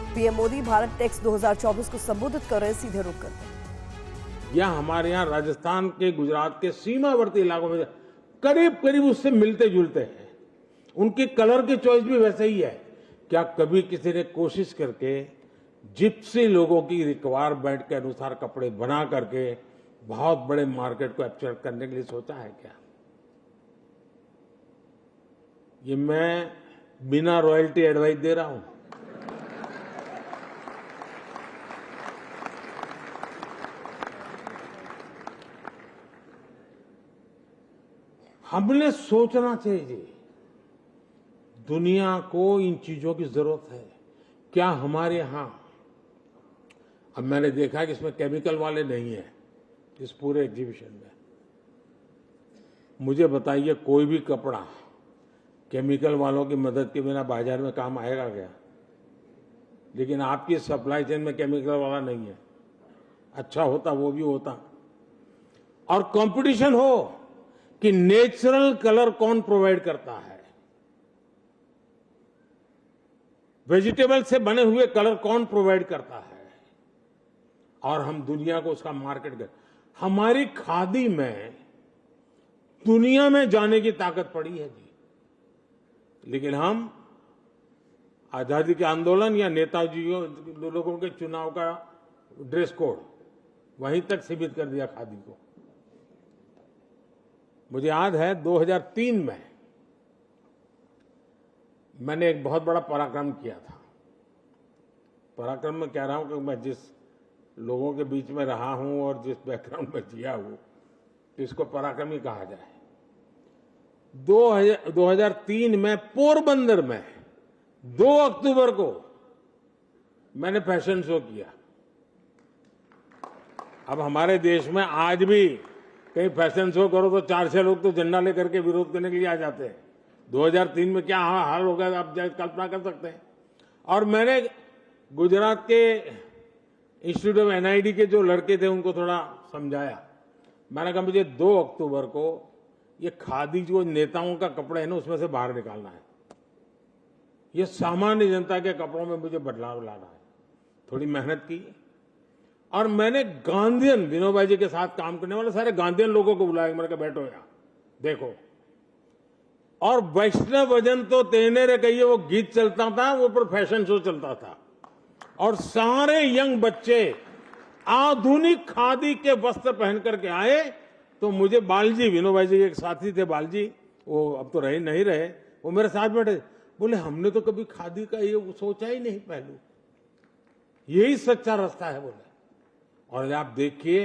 PM Modi Bharat takes 2024 को संबोधित कर रहे, सीधे रुक करते। या हमारे यहाँ राजस्थान के, गुजरात के सीमावर्ती इलाकों में करीब करीब उससे मिलते जुलते हैं। उनकी कलर की चॉइस भी वैसे ही है। क्या कभी किसी ने कोशिश करके जिप्सी लोगों की रिक्वायरमेंट के अनुसार कपड़े बना करके बहुत बड़े मार्केट को कैप्चर करने के लिए सोचा है क्या? ये मैं बिना रॉयल्टी एडवाइस दे रहा हूं। हमने सोचना चाहिए, दुनिया को इन चीजों की जरूरत है। क्या हमारे यहां, अब मैंने देखा कि इसमें केमिकल वाले नहीं है इस पूरे एग्जीबिशन में। मुझे बताइए, कोई भी कपड़ा केमिकल वालों की मदद के बिना बाजार में काम आएगा क्या? लेकिन आपकी सप्लाई चेन में केमिकल वाला नहीं है। अच्छा होता वो भी होता, और कंपटीशन हो कि नेचुरल कलर कौन प्रोवाइड करता है, वेजिटेबल से बने हुए कलर कौन प्रोवाइड करता है, और हम दुनिया को उसका मार्केट कर। हमारी खादी में दुनिया में जाने की ताकत पड़ी है जी। लेकिन हम आजादी के आंदोलन या नेताजी लोगों के चुनाव का ड्रेस कोड वहीं तक सीमित कर दिया खादी को। मुझे याद है 2003 में मैंने एक बहुत बड़ा पराक्रम किया था। पराक्रम में कह रहा हूं कि मैं जिस लोगों के बीच में रहा हूं और जिस बैकग्राउंड में जिया हूं, तो इसको पराक्रम ही कहा जाए। 2003 में पोरबंदर में 2 अक्टूबर को मैंने फैशन शो किया। अब हमारे देश में आज भी कहीं फैशन शो करो तो 4-6 लोग तो झंडा लेकर के विरोध करने के लिए आ जाते हैं। 2003 में क्या हाल हो गया, आप कल्पना कर सकते हैं। और मैंने गुजरात के इंस्टीट्यूट ऑफ एनआईडी के जो लड़के थे उनको थोड़ा समझाया। मैंने कहा मुझे 2 अक्टूबर को ये खादी जो नेताओं का कपड़े है ना, उसमें से बाहर निकालना है। ये सामान्य जनता के कपड़ों में मुझे बदलाव लाना है। थोड़ी मेहनत की, और मैंने गांधीयन, विनोबा जी के साथ काम करने वाले सारे गांधीयन लोगों को बुलाया। मैंने कहा बैठो यहाँ देखो। और वैष्णव भजन तो तेने रे कहिए वो गीत चलता था, वो पर फैशन शो चलता था, और सारे यंग बच्चे आधुनिक खादी के वस्त्र पहन करके आए। तो मुझे बालजी, विनोबा जी एक साथी थे बालजी, वो अब तो रहे नहीं रहे, वो मेरे साथ बैठे, बोले हमने तो कभी खादी का ये सोचा ही नहीं पहलू, यही सच्चा रास्ता है बोले। और आप देखिए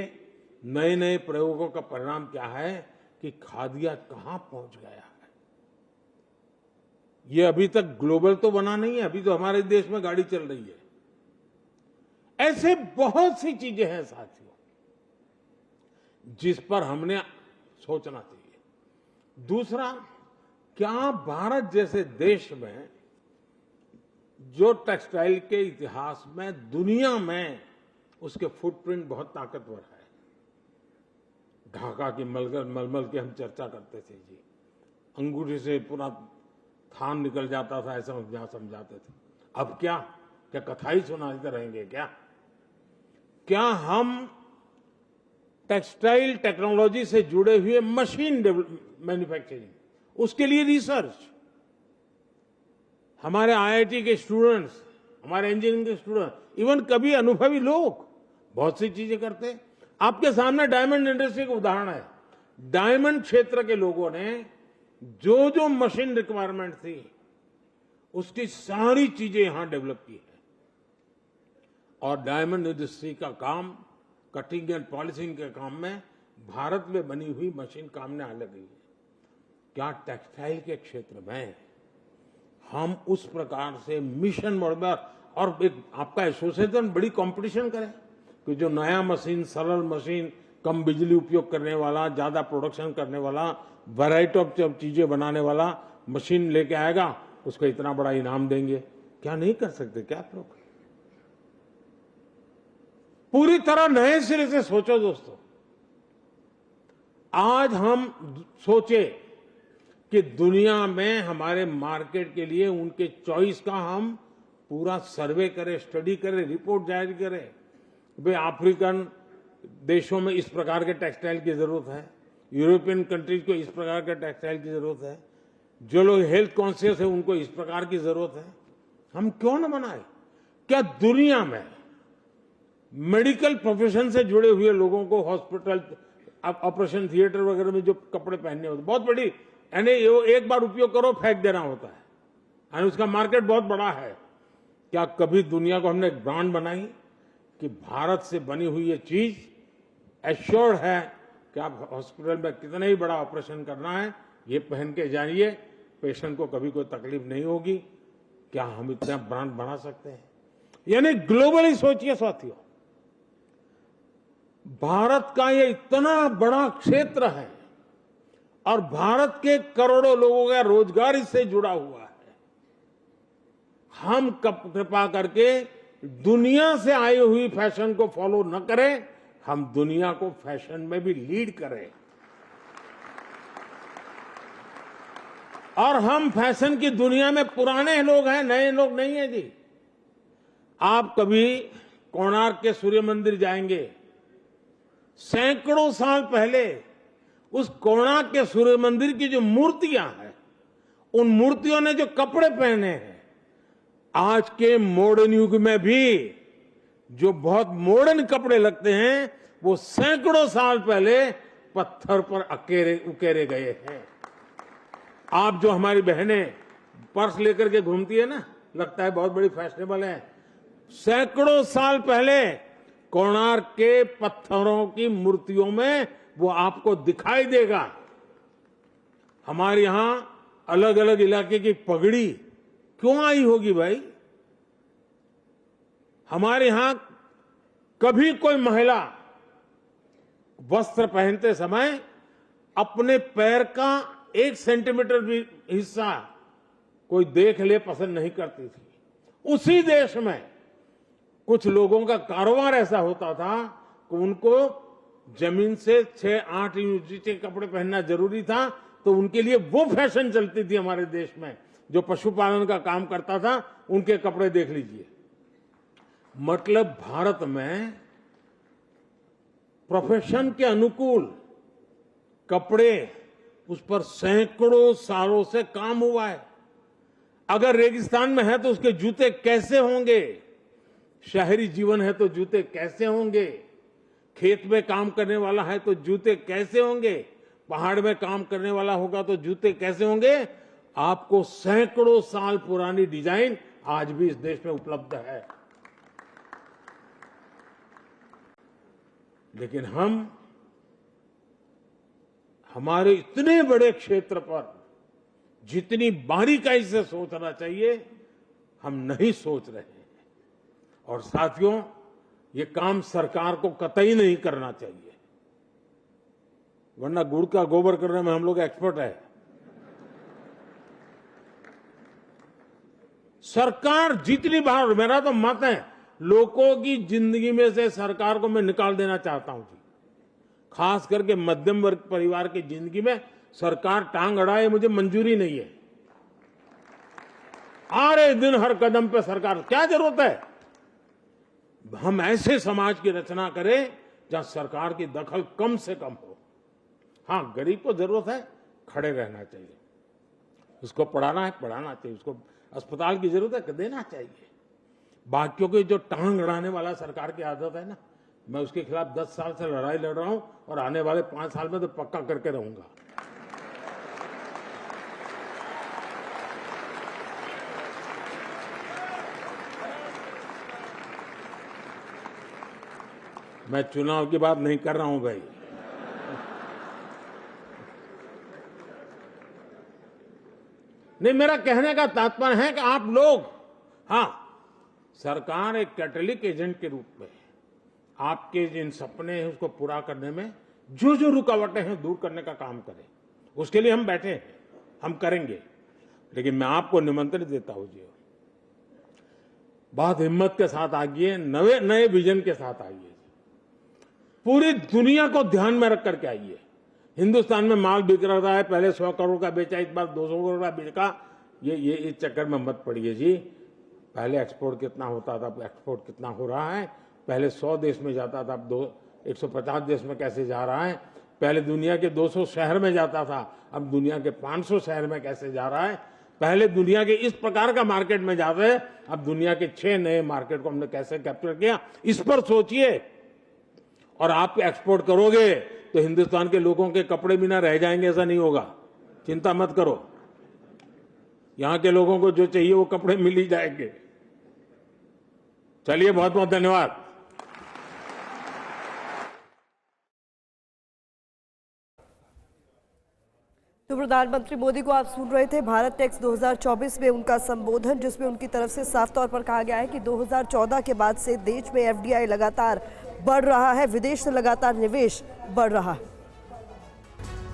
नए नए प्रयोगों का परिणाम क्या है कि खादी आज कहां पहुंच गया है। ये अभी तक ग्लोबल तो बना नहीं है, अभी तो हमारे देश में गाड़ी चल रही है। ऐसे बहुत सी चीजें हैं साथियों जिस पर हमने सोचना चाहिए। दूसरा, क्या भारत जैसे देश में जो टेक्सटाइल के इतिहास में दुनिया में उसके फुटप्रिंट बहुत ताकतवर है। ढाका की मलमल की हम चर्चा करते थे जी, अंगूठी से पूरा थान निकल जाता था, ऐसा समझाते थे। अब क्या कथाई सुनाते रहेंगे क्या? क्या हम टेक्सटाइल टेक्नोलॉजी से जुड़े हुए मशीन मैन्युफैक्चरिंग, उसके लिए रिसर्च, हमारे आईआईटी के स्टूडेंट्स, हमारे इंजीनियरिंग के स्टूडेंट, इवन कभी अनुभवी लोग बहुत सी चीजें करते हैं। आपके सामने डायमंड इंडस्ट्री का उदाहरण है। डायमंड क्षेत्र के लोगों ने जो जो मशीन रिक्वायरमेंट थी उसकी सारी चीजें यहां डेवलप की है। और डायमंड इंडस्ट्री का काम, कटिंग एंड पॉलिशिंग के काम में भारत में बनी हुई मशीन काम में आने लगी है। क्या टेक्सटाइल के क्षेत्र में हम उस प्रकार से मिशन मोड में, और एक आपका एसोसिएशन बड़ी कंपटीशन करे कि जो नया मशीन, सरल मशीन, कम बिजली उपयोग करने वाला, ज्यादा प्रोडक्शन करने वाला, वैरायटी ऑफ चीजें बनाने वाला मशीन लेके आएगा, उसको इतना बड़ा इनाम देंगे। क्या नहीं कर सकते क्या आप लोग? पूरी तरह नए सिरे से सोचो दोस्तों। आज हम सोचे कि दुनिया में हमारे मार्केट के लिए उनके चॉइस का हम पूरा सर्वे करे, स्टडी करे, रिपोर्ट जारी करे, भाई अफ्रीकन देशों में इस प्रकार के टेक्सटाइल की जरूरत है, यूरोपियन कंट्रीज को इस प्रकार के टेक्सटाइल की जरूरत है, जो लोग हेल्थ कॉन्शियस है उनको इस प्रकार की जरूरत है। हम क्यों न बनाए? क्या दुनिया में मेडिकल प्रोफेशन से जुड़े हुए लोगों को हॉस्पिटल, ऑपरेशन थिएटर वगैरह में जो कपड़े पहनने होते, बहुत बड़ी, यानी एक बार उपयोग करो फेंक देना होता है, यानी उसका मार्केट बहुत बड़ा है। क्या कभी दुनिया को हमने एक ब्रांड बनाई कि भारत से बनी हुई ये चीज एश्योर्ड है कि आप हॉस्पिटल में कितना ही बड़ा ऑपरेशन करना है, ये पहन के जाइए, पेशेंट को कभी कोई तकलीफ नहीं होगी। क्या हम इतना ब्रांड बना सकते हैं? यानी ग्लोबली सोचिए साथियों, भारत का ये इतना बड़ा क्षेत्र है और भारत के करोड़ों लोगों का रोजगार इससे जुड़ा हुआ है। हम कृपा करके दुनिया से आई हुई फैशन को फॉलो न करें, हम दुनिया को फैशन में भी लीड करें। और हम फैशन की दुनिया में पुराने लोग हैं, नए लोग नहीं है जी। आप कभी कोणार्क के सूर्य मंदिर जाएंगे, सैकड़ों साल पहले उस कोणार्क के सूर्य मंदिर की जो मूर्तियां हैं, उन मूर्तियों ने जो कपड़े पहने हैं, आज के मॉडर्न युग में भी जो बहुत मॉडर्न कपड़े लगते हैं, वो सैकड़ों साल पहले पत्थर पर उकेरे गए हैं। आप जो हमारी बहनें पर्स लेकर के घूमती है ना, लगता है बहुत बड़ी फैशनेबल है, सैकड़ों साल पहले कोणार्क के पत्थरों की मूर्तियों में वो आपको दिखाई देगा। हमारे यहां अलग अलग इलाके की पगड़ी क्यों आई होगी भाई? हमारे यहां कभी कोई महिला वस्त्र पहनते समय अपने पैर का 1 सेंटीमीटर भी हिस्सा कोई देख ले पसंद नहीं करती थी। उसी देश में कुछ लोगों का कारोबार ऐसा होता था कि उनको जमीन से 6-8 इंच नीचे कपड़े पहनना जरूरी था, तो उनके लिए वो फैशन चलती थी हमारे देश में। जो पशुपालन का काम करता था, उनके कपड़े देख लीजिए। मतलब भारत में प्रोफेशन के अनुकूल कपड़े, उस पर सैकड़ों सालों से काम हुआ है। अगर रेगिस्तान में है तो उसके जूते कैसे होंगे? शहरी जीवन है तो जूते कैसे होंगे? खेत में काम करने वाला है तो जूते कैसे होंगे? पहाड़ में काम करने वाला होगा तो जूते कैसे होंगे? आपको सैकड़ों साल पुरानी डिजाइन आज भी इस देश में उपलब्ध है। लेकिन हम हमारे इतने बड़े क्षेत्र पर जितनी बारीकाई से सोचना चाहिए, हम नहीं सोच रहे हैं। और साथियों, ये काम सरकार को कतई नहीं करना चाहिए, वरना गुड़ का गोबर करने में हम लोग एक्सपर्ट है। सरकार जितनी बार, मेरा तो मत है, लोगों की जिंदगी में से सरकार को मैं निकाल देना चाहता हूं जी। खास करके मध्यम वर्ग परिवार की जिंदगी में सरकार टांग अड़ाए, मुझे मंजूरी नहीं है। आरे दिन हर कदम पे सरकार, क्या जरूरत है? हम ऐसे समाज की रचना करें जहां सरकार की दखल कम से कम हो। हां, गरीब को जरूरत है, खड़े रहना चाहिए, उसको पढ़ाना है, पढ़ाना चाहिए, उसको अस्पताल की जरूरत है, देना चाहिए। बाकियों की जो टांग अड़ाने वाला सरकार की आदत है ना, मैं उसके खिलाफ 10 साल से लड़ाई लड़ रहा हूं और आने वाले 5 साल में तो पक्का करके रहूंगा। मैं चुनाव की बात नहीं कर रहा हूं भाई। नहीं, मेरा कहने का तात्पर्य है कि आप लोग, हां, सरकार एक कैटलिक एजेंट के रूप में आपके जिन सपने हैं उसको पूरा करने में जो जो रुकावटें हैं दूर करने का काम करें। उसके लिए हम बैठे हैं, हम करेंगे। लेकिन मैं आपको निमंत्रण देता हूं जी, बहुत हिम्मत के साथ आइए, नए विजन के साथ आइए, पूरी दुनिया को ध्यान में रख करके आइए। हिंदुस्तान में माल बिक रहा है, पहले 100 करोड़ का बेचा, इस बार 200 करोड़ का बिका, ये चक्कर में मत पड़िए जी। पहले एक्सपोर्ट कितना होता था, अब एक्सपोर्ट कितना हो रहा है। पहले 100 देश में जाता था, अब 150 देश में कैसे जा रहा है। पहले दुनिया के 200 शहर में जाता था, अब दुनिया के 500 शहर में कैसे जा रहा है। पहले दुनिया के इस प्रकार का मार्केट में जाते, अब दुनिया के 6 नए मार्केट को हमने कैसे कैप्चर किया, इस पर सोचिए। और आप एक्सपोर्ट करोगे तो हिंदुस्तान के लोगों के कपड़े भी ना रह जाएंगे, ऐसा नहीं होगा, चिंता मत करो। यहां के लोगों को जो चाहिए वो कपड़े मिल ही जाएंगे। चलिए, बहुत बहुत धन्यवाद। तो प्रधानमंत्री मोदी को आप सुन रहे थे भारत टेक्स 2024 में उनका संबोधन, जिसमें उनकी तरफ से साफ तौर पर कहा गया है कि 2014 के बाद से देश में एफडीआई लगातार बढ़ रहा है, विदेश से लगातार निवेश बढ़ रहा है।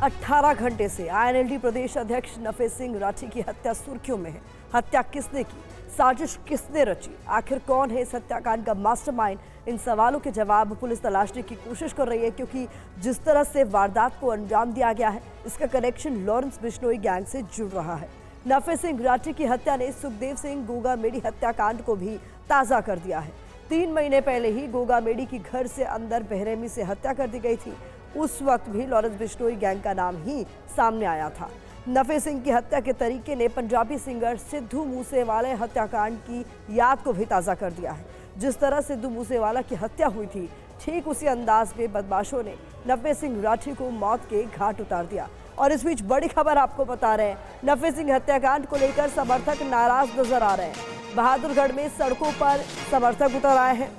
18 घंटे से आईएनएलडी प्रदेश अध्यक्ष नफे सिंह राठी की हत्या सुर्खियों में है। हत्या किसने की, साजिश किसने रची, आखिर कौन है इस हत्याकांड का मास्टरमाइंड? इन सवालों के जवाब पुलिस तलाशने की कोशिश कर रही है, क्योंकि जिस तरह से वारदात को अंजाम दिया गया है, इसका कनेक्शन लॉरेंस बिश्नोई गैंग से जुड़ रहा है। नफे सिंह राठी की हत्या ने सुखदेव सिंह गोगामेडी हत्याकांड को भी ताज़ा कर दिया है। 3 महीने पहले ही गोगामेडी की घर से अंदर बेरहमी से हत्या कर दी गई थी। उस वक्त भी लॉरेंस बिश्नोई गैंग का नाम ही सामने आया था। नफे सिंह की हत्या के तरीके ने पंजाबी सिंगर सिद्धू मूसेवाला हत्याकांड की याद को भी ताज़ा कर दिया है। जिस तरह सिद्धू मूसेवाला की हत्या हुई थी, ठीक उसी अंदाज में बदमाशों ने नफे सिंह राठी को मौत के घाट उतार दिया। और इस बीच बड़ी खबर आपको बता रहे हैं, नफे सिंह हत्याकांड को लेकर समर्थक नाराज नजर आ रहे हैं। बहादुरगढ़ में सड़कों पर समर्थक उतर आए हैं।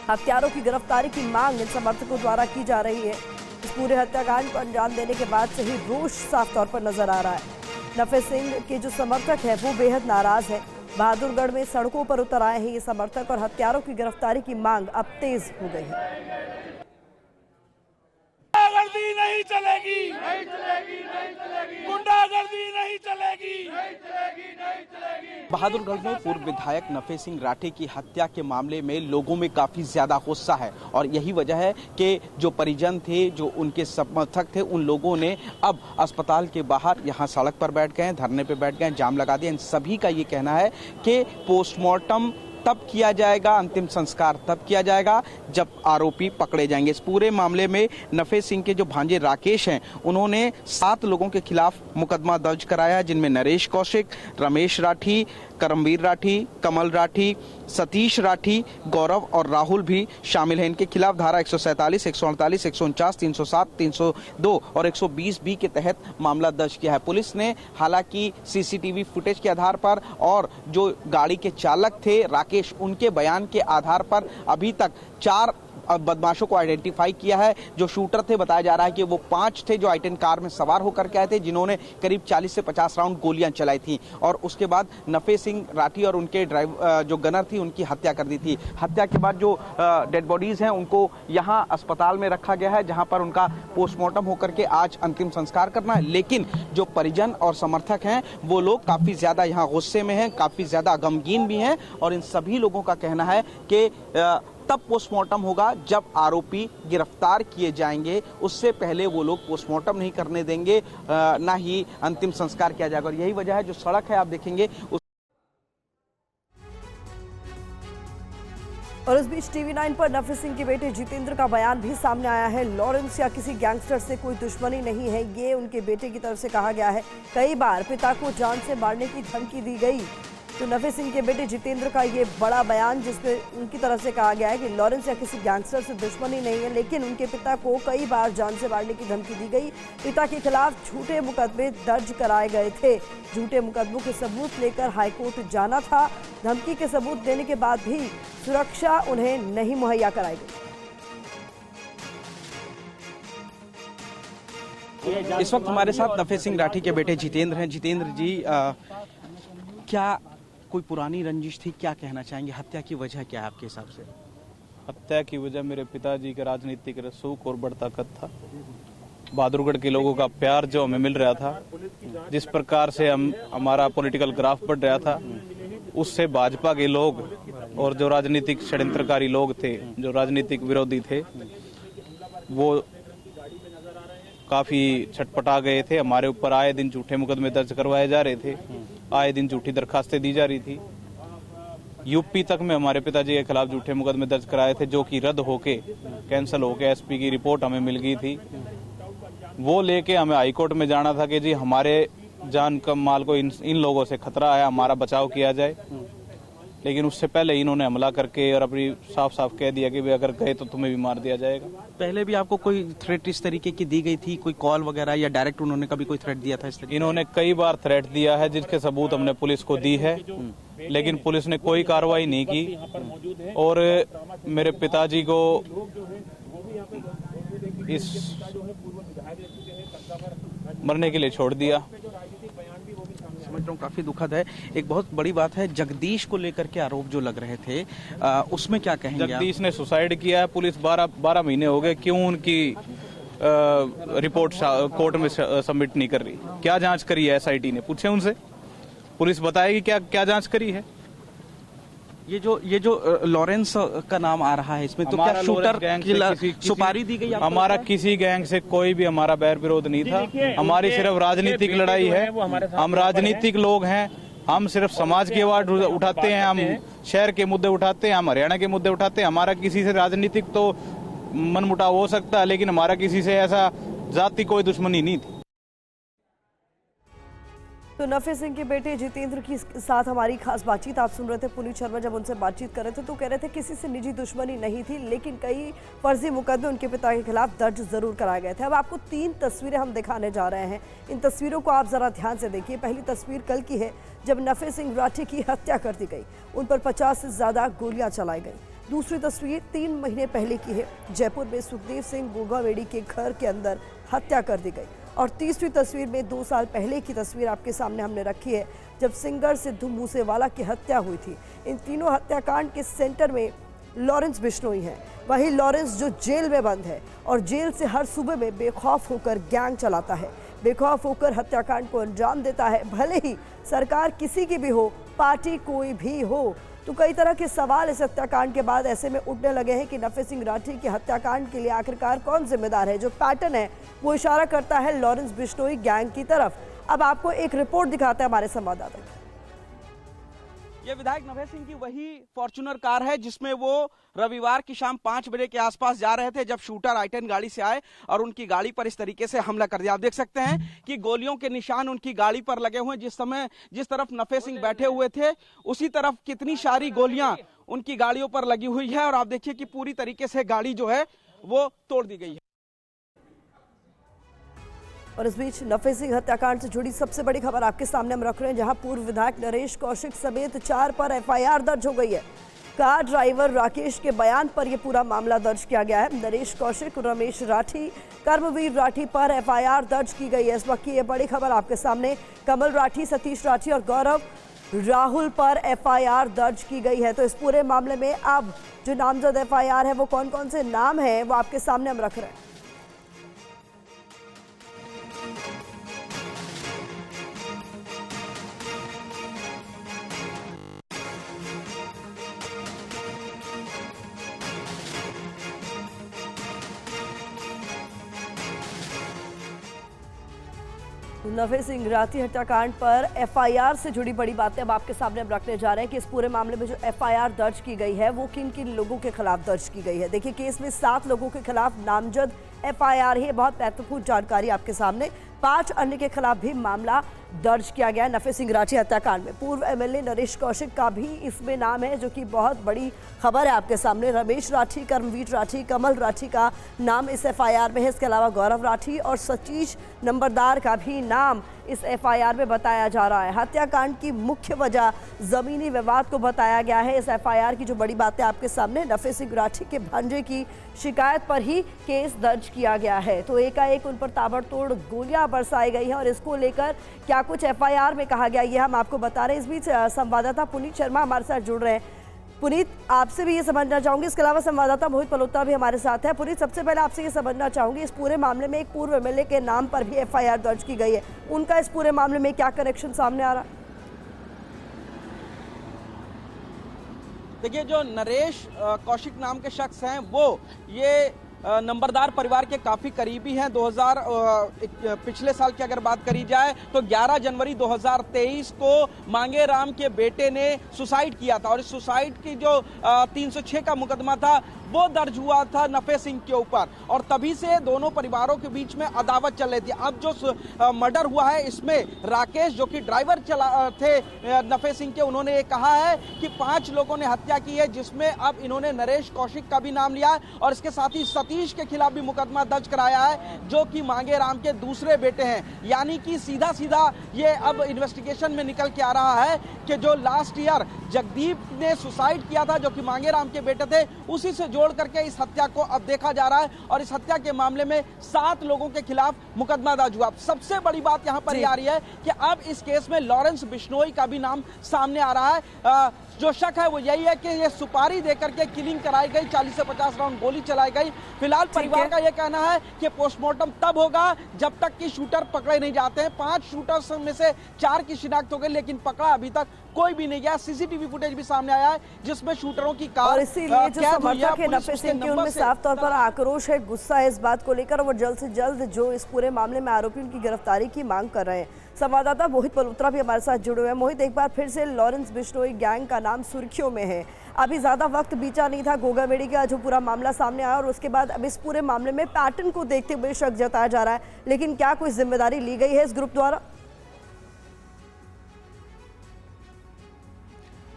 हत्यारों की गिरफ्तारी की मांग इन समर्थकों द्वारा की जा रही है। इस पूरे हत्याकांड को अंजाम देने के बाद से ही रोष साफ तौर पर नजर आ रहा है। नफे सिंह के जो समर्थक है वो बेहद नाराज है। बहादुरगढ़ में सड़कों पर उतर आए हैं ये समर्थक और हत्यारों की गिरफ्तारी की मांग अब तेज हो गई है। गुंडागर्दी नहीं चलेगी, नहीं चलेगी, नहीं चलेगी, गुंडागर्दी नहीं चलेगी, नहीं चलेगी, नहीं चलेगी। बहादुरगढ़ में पूर्व विधायक नफे सिंह राठी की हत्या के मामले में लोगों में काफी ज्यादा गुस्सा है और यही वजह है कि जो परिजन थे, जो उनके समर्थक थे, उन लोगों ने अब अस्पताल के बाहर यहाँ सड़क पर बैठ गए, धरने पे बैठ गए, जाम लगा दिया। इन सभी का ये कहना है कि पोस्टमार्टम तब किया जाएगा, अंतिम संस्कार तब किया जाएगा जब आरोपी पकड़े जाएंगे। इस पूरे मामले में नफे सिंह के जो भांजे राकेश हैं, उन्होंने 7 लोगों के खिलाफ मुकदमा दर्ज कराया है, जिनमें नरेश कौशिक, रमेश राठी, करमवीर राठी, कमल राठी, सतीश राठी, गौरव और राहुल भी शामिल हैं। इनके खिलाफ धारा 147, 148, 149, 307, 302 और 120 बी के तहत मामला दर्ज किया है। पुलिस ने हालांकि सीसीटीवी फुटेज के आधार पर और जो गाड़ी के चालक थे राकेश, उनके बयान के आधार पर अभी तक 4 बदमाशों को आइडेंटिफाई किया है। जो शूटर थे, बताया जा रहा है कि वो 5 थे जो आई-10 कार में सवार होकर के आए थे, जिन्होंने करीब 40 से 50 राउंड गोलियां चलाई थी और उसके बाद नफे सिंह राठी और उनके जो गनर थी उनकी हत्या कर दी थी। हत्या के बाद जो डेड बॉडीज हैं उनको यहाँ अस्पताल में रखा गया है, जहां पर उनका पोस्टमार्टम होकर के आज अंतिम संस्कार करना है। लेकिन जो परिजन और समर्थक हैं वो लोग काफी ज्यादा यहाँ गुस्से में हैं, काफी ज्यादा गमगीन भी हैं और इन सभी लोगों का कहना है कि तब पोस्टमार्टम होगा जब आरोपी गिरफ्तार किए जाएंगे, उससे पहले वो लोग पोस्टमार्टम नहीं करने देंगे, ना ही अंतिम संस्कार किया जाएगा। और यही वजह है, जो सड़क है आप देखेंगे और इस बीच टीवी 9 पर नफे सिंह के बेटे जितेंद्र का बयान भी सामने आया है। लॉरेंस या किसी गैंगस्टर से कोई दुश्मनी नहीं है, ये उनके बेटे की तरफ से कहा गया है। कई बार पिता को जान से मारने की धमकी दी गई। तो नफे सिंह के बेटे जितेंद्र का ये बड़ा बयान, जिसमें उनकी तरफ से कहा गया है कि लॉरेंस या किसी गैंगस्टर से दुश्मनी नहीं है, लेकिन उनके पिता को कई बार जान से मारने की धमकी दी गई। पिता के खिलाफ झूठे मुकदमे दर्ज कराए गए थे। झूठे मुकदमों के सबूत लेकर हाईकोर्ट जाना था। धमकी के सबूत देने के बाद भी सुरक्षा उन्हें नहीं मुहैया कराई गई। इस वक्त हमारे साथ नफे सिंह राठी के बेटे जितेंद्र हैं। जितेंद्र जी, क्या कोई पुरानी रंजिश थी, क्या कहना चाहेंगे? हत्या की वजह क्या है आपके हिसाब से? हत्या की वजह मेरे पिताजी का राजनीतिक रसूख और बड़ ताकत था। बहादुरगढ़ के लोगों का प्यार जो हमें मिल रहा था, जिस प्रकार से हमारा पॉलिटिकल ग्राफ बढ़ रहा था, उससे भाजपा के लोग और जो राजनीतिक षड्यंत्रकारी लोग थे, जो राजनीतिक विरोधी थे, वो काफी छटपटा गए थे। हमारे ऊपर आए दिन झूठे मुकदमे दर्ज करवाए जा रहे थे, आए दिन झूठी दरखास्तें दी जा रही थी यूपी तक में हमारे पिताजी के खिलाफ झूठे मुकदमे दर्ज कराए थे, जो कि रद्द होके कैंसिल होके एसपी की रिपोर्ट हमें मिल गई थी। वो लेके हमें हाई कोर्ट में जाना था कि जी हमारे जान का माल को इन लोगों से खतरा है, हमारा बचाव किया जाए। लेकिन उससे पहले इन्होंने हमला करके और अपनी साफ साफ कह दिया कि भाई अगर गए तो तुम्हें भी मार दिया जाएगा। पहले भी आपको कोई थ्रेट इस तरीके की दी गई थी, कोई कॉल वगैरह, या डायरेक्ट उन्होंने कभी कोई थ्रेट दिया था इस तरीके? इन्होंने कई बार थ्रेट दिया है, जिसके सबूत हमने पुलिस को दी है, लेकिन पुलिस ने कोई कार्रवाई नहीं की और मेरे पिताजी को इस मरने के लिए छोड़ दिया। समझ रहा हूँ, काफी दुखद है। एक बहुत बड़ी बात है, जगदीश को लेकर के आरोप जो लग रहे थे, उसमें क्या कहेंगे? जगदीश ने सुसाइड किया है। पुलिस 12 महीने हो गए, क्यों उनकी रिपोर्ट कोर्ट में सबमिट नहीं कर रही? क्या जांच करी है एसआईटी ने? पूछे उनसे, पुलिस बताएगी क्या जांच करी है। ये जो लॉरेंस का नाम आ रहा है इसमें, तो क्या शूटर गैंग की सुपारी दी गई? हमारा किसी गैंग से कोई भी हमारा बैर विरोध नहीं था। हमारी सिर्फ राजनीतिक लड़ाई है। हम राजनीतिक लोग हैं, हम सिर्फ समाज की आवाज उठाते हैं, हम शहर के मुद्दे उठाते हैं, हम हरियाणा के मुद्दे उठाते हैं। हमारा किसी से राजनीतिक तो मनमुटाव हो सकता है, लेकिन हमारा किसी से ऐसा जाति कोई दुश्मनी नहीं थी। तो नफे सिंह के बेटे जितेंद्र के साथ हमारी खास बातचीत आप सुन रहे थे। पुनीत शर्मा जब उनसे बातचीत कर रहे थे तो कह रहे थे किसी से निजी दुश्मनी नहीं थी, लेकिन कई फर्जी मुकदमे उनके पिता के खिलाफ दर्ज जरूर कराए गए थे। अब आपको 3 तस्वीरें हम दिखाने जा रहे हैं। इन तस्वीरों को आप जरा ध्यान से देखिए। पहली तस्वीर कल की है, जब नफे सिंह राठी की हत्या कर दी गई, उन पर 50 से ज्यादा गोलियां चलाई गई। दूसरी तस्वीर 3 महीने पहले की है, जयपुर में सुखदेव सिंह गोगावेड़ी के घर के अंदर हत्या कर दी गई। और तीसरी तस्वीर में 2 साल पहले की तस्वीर आपके सामने हमने रखी है, जब सिंगर सिद्धू मूसेवाला की हत्या हुई थी। इन तीनों हत्याकांड के सेंटर में लॉरेंस बिश्नोई है। वही लॉरेंस जो जेल में बंद है और जेल से हर सूबे में बेखौफ होकर गैंग चलाता है, बेखौफ होकर हत्याकांड को अंजाम देता है, भले ही सरकार किसी की भी हो, पार्टी कोई भी हो। तो कई तरह के सवाल इस हत्याकांड के बाद ऐसे में उठने लगे हैं कि नफे सिंह राठी के हत्याकांड के लिए आखिरकार कौन जिम्मेदार है। जो पैटर्न है वो इशारा करता है लॉरेंस बिश्नोई गैंग की तरफ। अब आपको एक रिपोर्ट दिखाते हैं हमारे संवाददाता। ये विधायक नफे सिंह की वही फॉर्च्यूनर कार है जिसमें वो रविवार की शाम 5 बजे के आसपास जा रहे थे, जब शूटर i10 गाड़ी से आए और उनकी गाड़ी पर इस तरीके से हमला कर दिया। आप देख सकते हैं कि गोलियों के निशान उनकी गाड़ी पर लगे हुए हैं। जिस तरफ नफे सिंह बैठे हुए थे, उसी तरफ कितनी सारी गोलियां उनकी गाड़ियों पर लगी हुई है। और आप देखिए कि पूरी तरीके से गाड़ी जो है वो तोड़ दी गई है। और इस बीच नफे सिंह हत्याकांड से जुड़ी सबसे बड़ी खबर आपके सामने हम रख रहे हैं, जहां पूर्व विधायक नरेश कौशिक समेत 4 पर एफआईआर दर्ज हो गई है। कार ड्राइवर राकेश के बयान पर यह पूरा मामला दर्ज किया गया है। नरेश कौशिक, रमेश राठी, कर्मवीर राठी पर एफआईआर दर्ज की गई है। इस वक्त की यह बड़ी खबर आपके सामने, कमल राठी, सतीश राठी और गौरव राहुल पर एफआईआर दर्ज की गई है। तो इस पूरे मामले में अब जो नामजद एफआईआर है वो कौन कौन से नाम है वो आपके सामने हम रख रहे हैं। नफे सिंह राठी हत्याकांड पर एफआईआर से जुड़ी बड़ी बातें अब आपके सामने हम रखने जा रहे हैं कि इस पूरे मामले में जो एफआईआर दर्ज की गई है वो किन किन लोगों के खिलाफ दर्ज की गई है। देखिए, केस में 7 लोगों के खिलाफ नामजद एफआईआर है, बहुत महत्वपूर्ण जानकारी आपके सामने। 5 अन्य के खिलाफ भी मामला दर्ज किया गया है नफे सिंह राठी हत्याकांड में। पूर्व एमएलए नरेश कौशिक का भी इसमें नाम है, जो कि बहुत बड़ी खबर है आपके सामने। रमेश राठी, कर्मवीर राठी, कमल राठी का नाम इस एफआईआर में है। इसके अलावा गौरव राठी और सतीश नंबरदार का भी नाम इस एफआईआर में बताया जा रहा है। हत्याकांड की मुख्य वजह जमीनी विवाद को बताया गया है। इस एफआईआर की जो बड़ी बातें आपके सामने, नफे सिंह राठी के भांजे की शिकायत पर ही केस दर्ज किया गया है। तो एकाएक उन पर ताबड़तोड़ गोलियां बरसाई गई हैं और इसको लेकर क्या कुछ एफआईआर में कहा गया, ये हम आपको बता रहे हैं। इस बीच संवाददाता पुनीत शर्मा हमारे साथ जुड़ रहे हैं। पुनीत, आपसे भी ये समझना चाहूंगी, इसके अलावा संवाददाता मोहित मल्होत्रा भी हमारे साथ है। पुनीत, सबसे पहले आपसे ये समझना चाहूंगी, इस पूरे मामले में एक पूर्व एमएलए के नाम पर भी एफआईआर दर्ज की गई है, उनका इस पूरे मामले में क्या कनेक्शन सामने आ रहा है? देखिए, जो नरेश कौशिक नाम के शख्स हैं वो ये नंबरदार परिवार के काफी करीबी हैं। पिछले साल की अगर बात करी जाए तो 11 जनवरी 2023 को मांगे राम के बेटे ने सुसाइड किया था और इस सुसाइड की जो 306 का मुकदमा था वो दर्ज हुआ था नफे सिंह के ऊपर और तभी से दोनों परिवारों के बीच में अदावत चल रही थी। अब जो मर्डर हुआ है इसमें राकेश जो कि ड्राइवर थे नफे सिंह के, उन्होंने ये कहा है कि 5 लोगों ने हत्या की है, जिसमें अब इन्होंने नरेश कौशिक का भी नाम लिया है और इसके साथ ही सतीश के खिलाफ भी मुकदमा दर्ज कराया है जो कि मांगे राम के दूसरे बेटे हैं। यानी कि सीधा सीधा ये अब इन्वेस्टिगेशन में निकल के आ रहा है कि जो लास्ट ईयर जगदीप ने सुसाइड किया था जो कि मांगे राम के बेटे थे, उसी से जोड़ करके इस हत्या को अब देखा जा रहा है और इस हत्या के मामले में 7 लोगों के खिलाफ मुकदमा दर्ज हुआ। सबसे बड़ी बात यहां पर आ रही है कि अब इस केस में लॉरेंस बिश्नोई का भी नाम सामने आ रहा है। जो शक है वो यही है कि ये सुपारी देकर के किलिंग कराई गई, 40 से 50 राउंड गोली चलाई गई। फिलहाल परिवार का ये कहना है कि पोस्टमार्टम तब होगा जब तक कि शूटर पकड़े नहीं जाते हैं। 5 शूटर्स में से 4 की शिनाख्त हो गई लेकिन पकड़ा अभी तक कोई भी नहीं गया। सीसीटीवी फुटेज भी सामने आया है जिसमें शूटरों की कार और इसीलिए जो समर्थक है नफे सिंह के उनमें साफ तौर पर आक्रोश है, गुस्सा है इस बात को लेकर और वो जल्द से जल्द जो इस पूरे मामले में आरोपियों की गिरफ्तारी की मांग कर रहे हैं। संवाददाता मोहित मल्होत्रा भी हमारे साथ जुड़े हुए हैं। मोहित, एक बार फिर से लॉरेंस बिश्नोई गैंग का नाम सुर्खियों में है। अभी ज्यादा वक्त बीता नहीं था गोगामेडी का जो पूरा मामला सामने आया और उसके बाद अब इस पूरे मामले में पैटर्न को देखते हुए शक जताया जा रहा है, लेकिन क्या कोई जिम्मेदारी ली गई है इस ग्रुप द्वारा?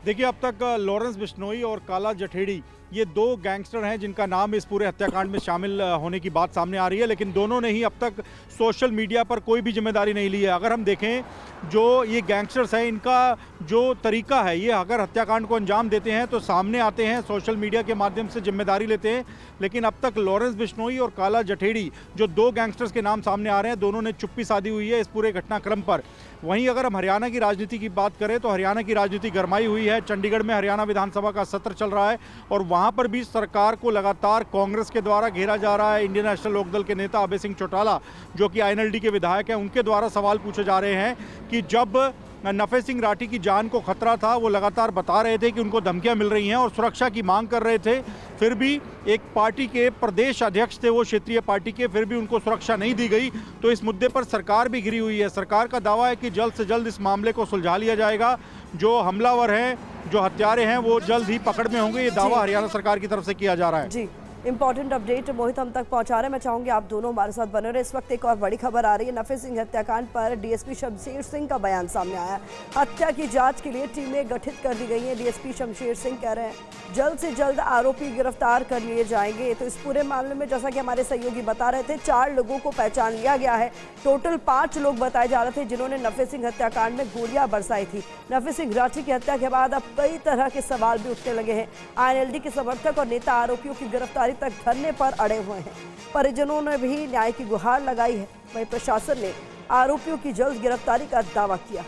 देखिए, अब तक लॉरेंस बिश्नोई और काला जठेड़ी ये 2 गैंगस्टर हैं जिनका नाम इस पूरे हत्याकांड में शामिल होने की बात सामने आ रही है, लेकिन दोनों ने ही अब तक सोशल मीडिया पर कोई भी जिम्मेदारी नहीं ली है। अगर हम देखें जो ये गैंगस्टर्स हैं इनका जो तरीका है, ये अगर हत्याकांड को अंजाम देते हैं तो सामने आते हैं, सोशल मीडिया के माध्यम से जिम्मेदारी लेते हैं, लेकिन अब तक लॉरेंस बिश्नोई और काला जठेड़ी जो 2 गैंगस्टर्स के नाम सामने आ रहे हैं, दोनों ने चुप्पी साधी हुई है इस पूरे घटनाक्रम पर। वहीं अगर हम हरियाणा की राजनीति की बात करें तो हरियाणा की राजनीति गरमाई हुई है। चंडीगढ़ में हरियाणा विधानसभा का सत्र चल रहा है और वहाँ पर भी सरकार को लगातार कांग्रेस के द्वारा घेरा जा रहा है। इंडियन नेशनल लोकदल के नेता अभय सिंह चौटाला जो कि INLD के विधायक हैं, उनके द्वारा सवाल पूछे जा रहे हैं कि जब नफे सिंह राठी की जान को खतरा था, वो लगातार बता रहे थे कि उनको धमकियां मिल रही हैं और सुरक्षा की मांग कर रहे थे, फिर भी एक पार्टी के प्रदेश अध्यक्ष थे वो क्षेत्रीय पार्टी के, फिर भी उनको सुरक्षा नहीं दी गई। तो इस मुद्दे पर सरकार भी घिरी हुई है। सरकार का दावा है कि जल्द से जल्द इस मामले को सुलझा लिया जाएगा, जो हमलावर हैं, जो हत्यारे हैं, वो जल्द ही पकड़ में होंगे। ये दावा हरियाणा सरकार की तरफ से किया जा रहा है। जी, इंपॉर्टेंट अपडेट मोहित हम तक पहुंचा रहे हैं। मैं चाहूंगी आप दोनों हमारे साथ बने रहे। इस वक्त एक और बड़ी खबर आ रही है। नफे सिंह हत्याकांड पर DSP शमशेर सिंह का बयान सामने आया। हत्या की जांच के लिए टीमें गठित कर दी गई हैं। DSP शमशेर सिंह कह रहे हैं जल्द से जल्द आरोपी गिरफ्तार कर लिए जाएंगे। तो इस पूरे मामले में जैसा कि हमारे सहयोगी बता रहे थे 4 लोगों को पहचान लिया गया है। टोटल 5 लोग बताए जा रहे थे जिन्होंने नफे सिंह हत्याकांड में गोलियां बरसाई थी। नफे सिंह राठी की हत्या के बाद अब कई तरह के सवाल भी उठने लगे हैं। INLD के समर्थक और नेता आरोपियों की गिरफ्तारी तक धरने पर अड़े हुए हैं। परिजनों ने भी न्याय की गुहार लगाई है। वहीं प्रशासन ने आरोपियों की जल्द गिरफ्तारी का दावा किया।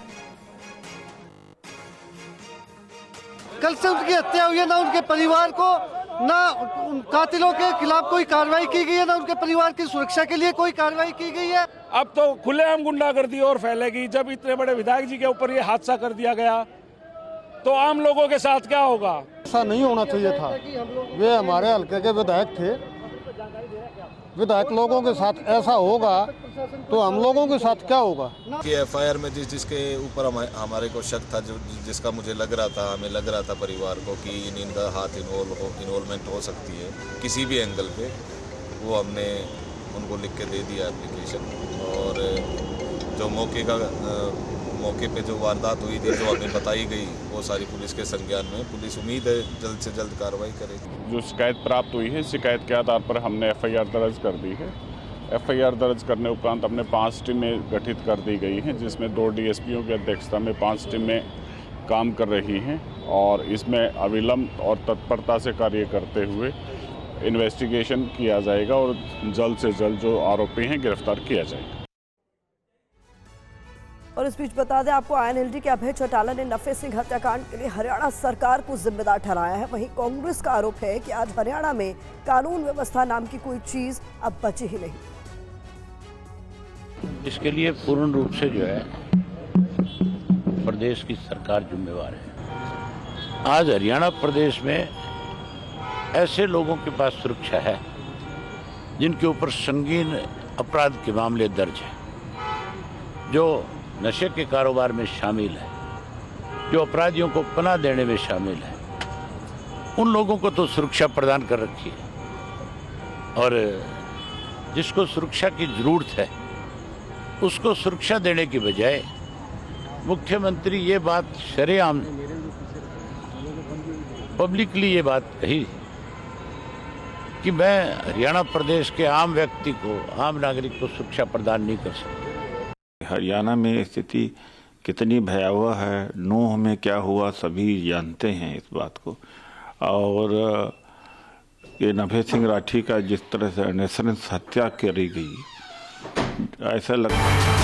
कल से उनकी हत्या हुई है, ना उनके परिवार को, ना कातिलों के खिलाफ कोई कार्रवाई की गई है, ना उनके परिवार की सुरक्षा के लिए कोई कार्रवाई की गई है। अब तो खुलेआम गुंडागर्दी और फैलेगी। जब इतने बड़े विधायक जी के ऊपर ये हादसा कर दिया गया तो आम लोगों के साथ क्या होगा? ऐसा नहीं होना चाहिए था। वे हमारे हल्के के विधायक थे। विधायक लोगों के साथ ऐसा होगा तो हम लोगों के साथ क्या होगा? कि FIR में जिसके ऊपर हमारे को शक था, जिसका मुझे लग रहा था, हमें लग रहा था परिवार को कि इनका हाथ इन्वॉल्वमेंट हो सकती है किसी भी एंगल पे, वो हमने उनको लिख के दे दिया एप्लीकेशन। और जो मौके पे जो वारदात हुई थी, जो हमें बताई गई, वो सारी पुलिस के संज्ञान में। पुलिस उम्मीद है जल्द से जल्द कार्रवाई करेगी। जो शिकायत प्राप्त हुई है, शिकायत के आधार पर हमने FIR दर्ज कर दी है। FIR दर्ज करने उपरांत हमने 5 टीमें गठित कर दी गई हैं, जिसमें 2 DSPओं की अध्यक्षता में 5 टीमें काम कर रही हैं और इसमें अविलंब और तत्परता से कार्य करते हुए इन्वेस्टिगेशन किया जाएगा और जल्द से जल्द जो आरोपी हैं गिरफ्तार किया जाएगा। और इस बीच बता दें आपको INLD के अभय चौटाला ने नफे सिंह हत्याकांड के लिए हरियाणा सरकार को जिम्मेदार ठहराया है। वहीं कांग्रेस का आरोप है कि आज हरियाणा में कानून व्यवस्था नाम की कोई चीज अब बची ही नहीं। इसके लिए पूर्ण रूप से जो है प्रदेश की सरकार जिम्मेवार है। आज हरियाणा प्रदेश में ऐसे लोगों के पास सुरक्षा है जिनके ऊपर संगीन अपराध के मामले दर्ज हैं, जो नशे के कारोबार में शामिल है, जो अपराधियों को पनाह देने में शामिल है, उन लोगों को तो सुरक्षा प्रदान कर रखी है और जिसको सुरक्षा की जरूरत है उसको सुरक्षा देने की बजाय मुख्यमंत्री ये बात शरेआम पब्लिकली ये बात कही कि मैं हरियाणा प्रदेश के आम व्यक्ति को, आम नागरिक को सुरक्षा प्रदान नहीं कर सकता। हरियाणा में स्थिति कितनी भयावह है, नूह में क्या हुआ सभी जानते हैं इस बात को। और ये नभे सिंह राठी का जिस तरह से नृशंस हत्या करी गई, ऐसा लगता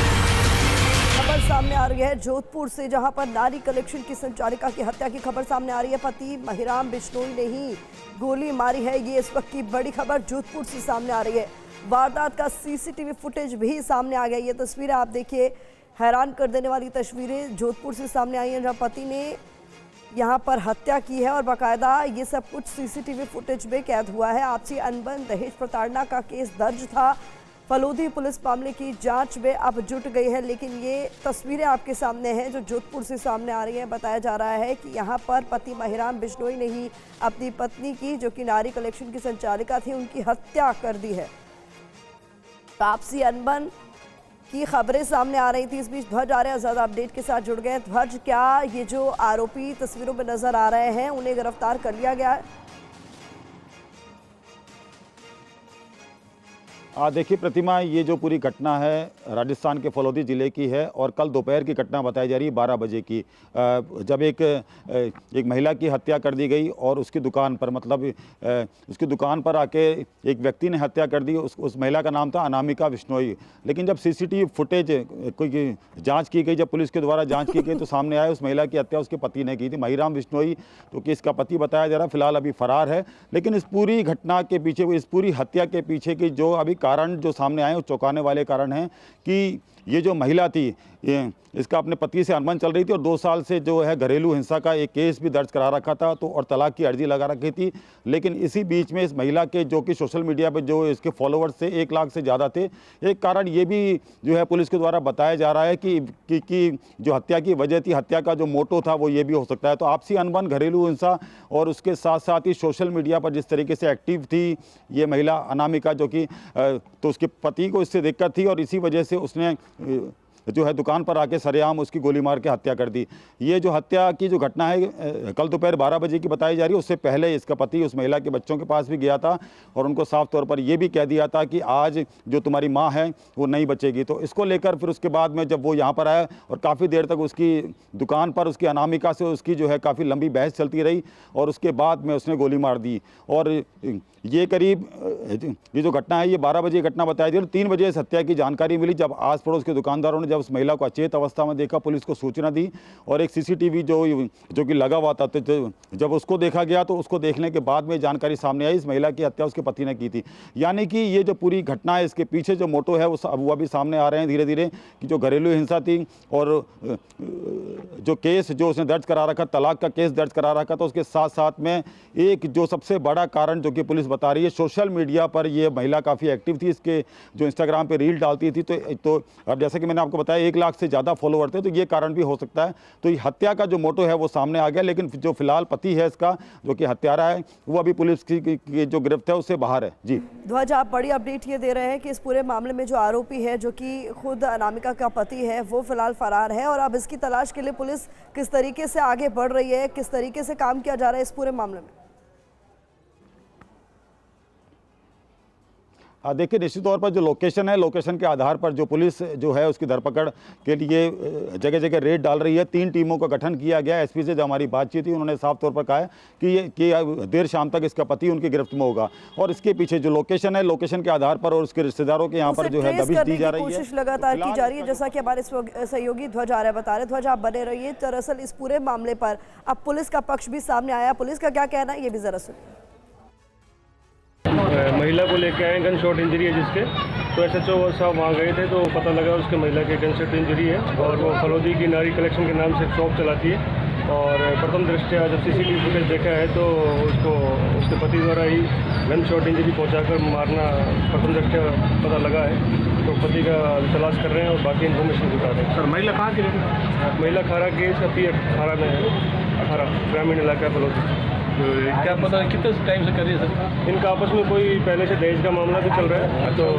खबर सामने आ रही है जोधपुर से, जहां पर नारी कलेक्शन की संचालिका की हत्या की खबर सामने आ रही है। पति महिराम बिश्नोई ने ही गोली मारी है, ये इस वक्त की बड़ी खबर जोधपुर से सामने आ रही है। वारदात का सीसीटीवी फुटेज भी सामने आ गया। ये तस्वीरें आप देखिए, हैरान कर देने वाली तस्वीरें जोधपुर से सामने आई हैं, जहां पति ने यहां पर हत्या की है और बाकायदा ये सब कुछ सीसीटीवी फुटेज में कैद हुआ है। आपसी अनबन, दहेज प्रताड़ना का केस दर्ज था। फलोदी पुलिस मामले की जांच में अब जुट गई है, लेकिन ये तस्वीरें आपके सामने हैं जो जोधपुर से सामने आ रही हैं। बताया जा रहा है कि यहाँ पर पति महिराम बिश्नोई ने ही अपनी पत्नी की, जो कि नारी कलेक्शन की संचालिका थी, उनकी हत्या कर दी है। आपसी अनबन की खबरें सामने आ रही थी। इस बीच ध्वज आर्य ज़्यादा अपडेट के साथ जुड़ गए। ध्वज, क्या ये जो आरोपी तस्वीरों में नजर आ रहे हैं उन्हें गिरफ्तार कर लिया गया है? देखिए प्रतिमा, ये जो पूरी घटना है राजस्थान के फलोदी ज़िले की है और कल दोपहर की घटना बताई जा रही है 12 बजे की, जब एक महिला की हत्या कर दी गई और उसकी दुकान पर, मतलब उसकी दुकान पर आके एक व्यक्ति ने हत्या कर दी। उस महिला का नाम था अनामिका बिश्नोई। लेकिन जब सीसीटीवी फुटेज कोई जांच की गई, जब पुलिस के द्वारा जांच की गई तो सामने आया उस महिला की हत्या उसके पति ने की थी। महिराम बिश्नोई, जो कि इसका पति बताया जा रहा है, फिलहाल अभी फरार है। लेकिन इस पूरी घटना के पीछे, इस पूरी हत्या के पीछे की जो अभी कारण जो सामने आए, वो चौंकाने वाले कारण हैं कि ये जो महिला थी, इसका अपने पति से अनबन चल रही थी और 2 साल से जो है घरेलू हिंसा का एक केस भी दर्ज करा रखा था, तो और तलाक की अर्जी लगा रखी थी। लेकिन इसी बीच में इस महिला के, जो कि सोशल मीडिया पर जो इसके फॉलोअर्स थे 1 लाख से ज़्यादा थे, एक कारण ये भी जो है पुलिस के द्वारा बताया जा रहा है कि जो हत्या की वजह थी, हत्या का जो मोटो था, वो ये भी हो सकता है। तो आपसी अनबन, घरेलू हिंसा और उसके साथ साथ ही सोशल मीडिया पर जिस तरीके से एक्टिव थी ये महिला अनामिका, जो कि तो उसके पति को इससे दिक्कत थी और इसी वजह से उसने जो है दुकान पर आके सरेआम उसकी गोली मार के हत्या कर दी। ये जो हत्या की जो घटना है कल दोपहर 12 बजे की बताई जा रही है। उससे पहले इसका पति उस महिला के बच्चों के पास भी गया था और उनको साफ तौर पर यह भी कह दिया था कि आज जो तुम्हारी माँ है वो नहीं बचेगी। तो इसको लेकर फिर उसके बाद में जब वो यहाँ पर आया और काफ़ी देर तक उसकी दुकान पर उसकी अनामिका से उसकी जो है काफ़ी लंबी बहस चलती रही और उसके बाद में उसने गोली मार दी। और ये करीब ये जो घटना है ये 12 बजे घटना बताई थी। 3 बजे इस हत्या की जानकारी मिली, जब आस पड़ोस के दुकानदारों ने जब उस महिला को अचेत अवस्था में देखा, पुलिस को सूचना दी और एक सीसीटीवी जो कि लगा हुआ था, तो जब उसको देखा गया तो उसको देखने के बाद में जानकारी सामने आई इस महिला की हत्या उसके पति ने की थी। यानी कि ये जो पूरी घटना है, इसके पीछे जो मोटो है वो अभी सामने आ रहे हैं धीरे धीरे, कि जो घरेलू हिंसा थी और जो केस जो उसने दर्ज करा रखा, तलाक का केस दर्ज करा रखा, तो उसके साथ साथ में एक जो सबसे बड़ा कारण जो कि पुलिस बता रही है, सोशल मीडिया पर ये महिला काफ़ी एक्टिव थी। इसके जो इंस्टाग्राम पे रील डालती थी, तो अब जैसे कि मैंने आपको बताया 1 लाख से ज़्यादा फॉलोअर थे, तो ये कारण भी हो सकता है। तो ये हत्या का जो मोटो है वो सामने आ गया, लेकिन जो फिलहाल पति है इसका, जो कि हत्यारा है, वो अभी पुलिस की जो गिरफ्त है उससे बाहर है। जी ध्वज, आप बड़ी अपडेट ये दे रहे हैं कि इस पूरे मामले में जो आरोपी है, जो कि खुद अनामिका का पति है, वो फिलहाल फरार है और अब इसकी तलाश के लिए पुलिस किस तरीके से आगे बढ़ रही है, किस तरीके से काम किया जा रहा है इस पूरे मामले में? देखिए, निश्चित तौर पर जो लोकेशन है, लोकेशन के आधार पर जो पुलिस जो है उसकी धरपकड़ के लिए जगह जगह रेड डाल रही है। 3 टीमों का गठन किया गया। एसपी से जब हमारी बातचीत हुई, उन्होंने साफ तौर पर कहा है कि देर शाम तक इसका पति उनकी गिरफ्त में होगा और इसके पीछे जो लोकेशन है, लोकेशन के आधार पर और उसके रिश्तेदारों के यहाँ पर जो है दबिश दी जा रही है। कोशिश लगातार की जा रही है, जैसा कि हमारे सहयोगी ध्वज आर्य बता रहे। ध्वज, आप बने रहिए। दरअसल इस पूरे मामले पर अब पुलिस का पक्ष भी सामने आया, पुलिस का क्या कहना है ये भी जरा सुनिए। महिला को लेकर आए, गन शॉट इंजरी है जिसके, तो SHO साहब वहाँ गए थे तो पता लगा उसके महिला के गन शॉट इंजरी है और वो फलोदी की नारी कलेक्शन के नाम से शॉप चलाती है। और प्रथम दृष्टया जब CCTV फुटेज देखा है तो उसको उसके पति द्वारा ही गन शॉट इंजरी पहुंचाकर मारना प्रथम दृष्टया पता लगा है। तो पति का तलाश कर रहे हैं और बाकी इन्फॉर्मेशन जुटा रहे हैं। सर महिला कहाँ की रहने वाली है? महिला खारा के इसका पी खारा में है, खारा ग्रामीण इलाका फलोदी। क्या पता कितने टाइम से कर रही है सर? इनका आपस में कोई पहले से दहेज का मामला भी चल रहा है। तो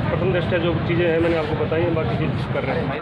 प्रथम दृष्टया जो चीज़ें हैं मैंने आपको बताई हैं, बाकी चीज़ कर रहे हैं।